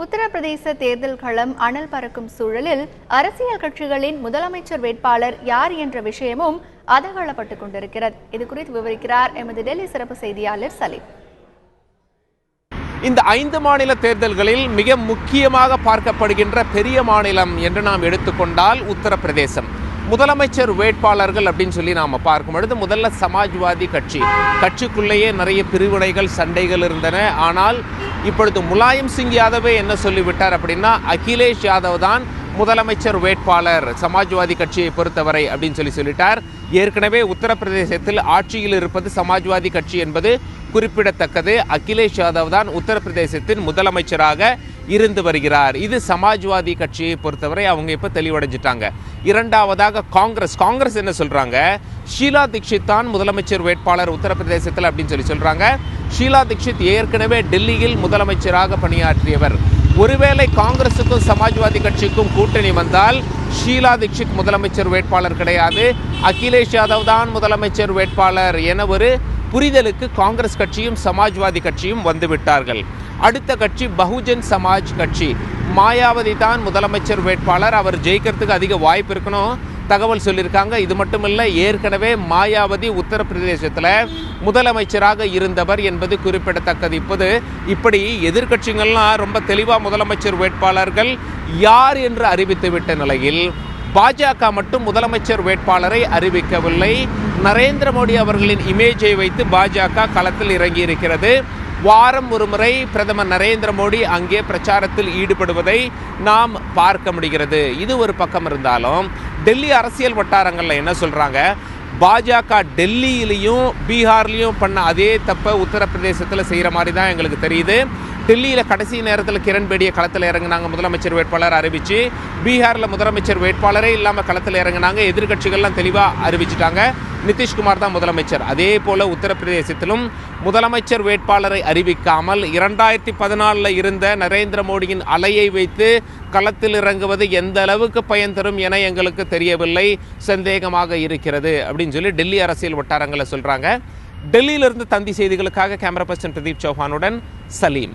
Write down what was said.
உத்தரப்பிரதேச தேர்தல் களம் அனல் பறக்கும் சூழலில் அரசியல் கட்சிகளின் முதலமைச்சர் வேட்பாளர் யார் என்ற விஷயமும் அதகலப்பட்டுக் கொண்டிருக்கிறது. இது குறித்து விவரிக்கிறார் எமது டெல்லி சிறப்பு செய்தியாளர் சலீம். இந்த 5 மாநில தேர்தல்களில் மிக முக்கியமாக பார்க்கப்படுகின்ற பெரிய மாநிலம் என்று நாம் எடுத்துக்கொண்டால் உத்தரப்பிரதேசம். முதலமைச்சர் வேட்பாளர்கள் அப்படின்னு சொல்லி நாம் பார்க்கும் பொழுது முதல்ல சமாஜ்வாதி கட்சிக்குள்ளேயே நிறைய பிரிவினைகள் சண்டைகள் இருந்தன. ஆனால் இப்பொழுது முலாயம் சிங் யாதவே என்ன சொல்லிவிட்டார் அப்படின்னா, அகிலேஷ் யாதவ் தான் முதலமைச்சர் வேட்பாளர் சமாஜ்வாதி கட்சியை பொறுத்தவரை அப்படின்னு சொல்லிட்டார். ஏற்கனவே உத்தரப்பிரதேசத்தில் ஆட்சியில் இருப்பது சமாஜ்வாதி கட்சி என்பது குறிப்பிடத்தக்கது. அகிலேஷ் யாதவ் தான் உத்தரப்பிரதேசத்தின் முதலமைச்சராக இருந்து வருகிறார். இது சமாஜ்வாதி கட்சியை பொறுத்தவரை அவங்க இப்ப தெளிவடைஞ்சிட்டாங்க. இரண்டாவதாக காங்கிரஸ் என்ன சொல்றாங்க, ஷீலா தீக்ஷித் தான் முதலமைச்சர் வேட்பாளர் உத்தரப்பிரதேசத்தில் அப்படின்னு சொல்றாங்க. ஷீலா தீக்ஷித் ஏற்கனவே டெல்லியில் முதலமைச்சராக பணியாற்றியவர். ஒருவேளை காங்கிரசுக்கும் சமாஜ்வாதி கட்சிக்கும் கூட்டணி வந்தால் ஷீலா தீக்ஷித் முதலமைச்சர் வேட்பாளர் கிடையாது, அகிலேஷ் யாதவ் தான் முதலமைச்சர் வேட்பாளர் என ஒரு புரிதலுக்கு காங்கிரஸ் கட்சியும் சமாஜ்வாதி கட்சியும் வந்துவிட்டார்கள். அடுத்த கட்சி பகுஜன் சமாஜ் கட்சி. மாயாவதி தான் முதலமைச்சர் வேட்பாளர், அவர் ஜெயிக்கிறதுக்கு அதிக வாய்ப்பு இருக்கணும் தகவல் சொல்லியிருக்காங்க. இது மட்டும் இல்லை, ஏற்கனவே மாயாவதி உத்தரப்பிரதேசத்தில் முதலமைச்சராக இருந்தவர் என்பது குறிப்பிடத்தக்கது. இப்படி எதிர்கட்சிகள்லாம் ரொம்ப தெளிவாக முதலமைச்சர் வேட்பாளர்கள் யார் என்று அறிவித்துவிட்ட நிலையில் பாஜக மட்டும் முதலமைச்சர் வேட்பாளரை அறிவிக்கவில்லை. நரேந்திர மோடி அவர்களின் இமேஜை வைத்து பாஜக களத்தில் இறங்கி இருக்கிறது. வாரம் ஒரு முறை பிரதமர் நரேந்திர மோடி அங்கே பிரச்சாரத்தில் ஈடுபடுவதை நாம் பார்க்க முடிகிறது. இது ஒரு பக்கம் இருந்தாலும் டெல்லி அரசியல் வட்டாரங்களில் என்ன சொல்றாங்க, பாஜக டெல்லியிலையும் பீகார்லையும் பண்ண அதே தப்பை உத்தரப்பிரதேசத்தில் செய்கிற மாதிரி தான் எங்களுக்கு தெரியுது. டெல்லியில் கடைசி நேரத்தில் கிரண் பேடியை களத்தில் இறங்கினாங்க முதலமைச்சர் வேட்பாளர் அறிவிச்சு. பீகாரில் முதலமைச்சர் வேட்பாளரே இல்லாமல் களத்தில் இறங்கினாங்க. எதிர்கட்சிகள்லாம் தெளிவாக அறிவிச்சிட்டாங்க, நிதிஷ்குமார் தான் முதலமைச்சர். அதே போல உத்தரப்பிரதேசத்திலும் முதலமைச்சர் வேட்பாளரை அறிவிக்காமல் 2014 இருந்த நரேந்திர மோடியின் அலையை வைத்து களத்தில் இறங்குவது எந்த அளவுக்கு பயன் தரும் என எங்களுக்கு தெரியவில்லை, சந்தேகமாக இருக்கிறது அப்படின்னு சொல்லி டெல்லி அரசியல் வட்டாரங்களை சொல்றாங்க. டெல்லியிலிருந்து தந்தி செய்திகளுக்காக கேமரா பர்சன் பிரதீப் சௌஹானுடன் சலீம்.